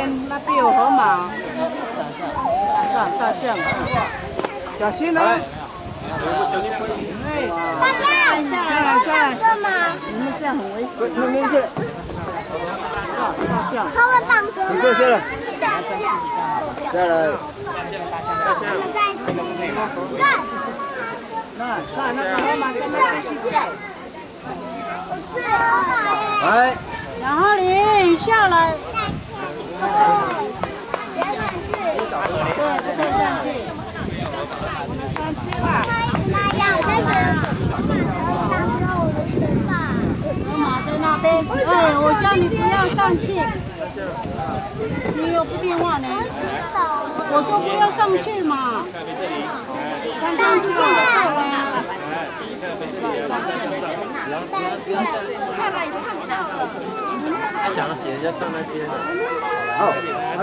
边那边有河马，大象，小心哦！大象，下来，干嘛？你们这样很危险。没事。大象。他会放歌吗？你过去了。下来。看那个河马在那边睡觉。来。然后你下来。对，不可以上去。我们上去吧。那样，河马在那边。哎，我叫你不要上去。你有电话呢？我说不要上去嘛。刚刚去了。看了也看不到。他想写就放那边。好，哎。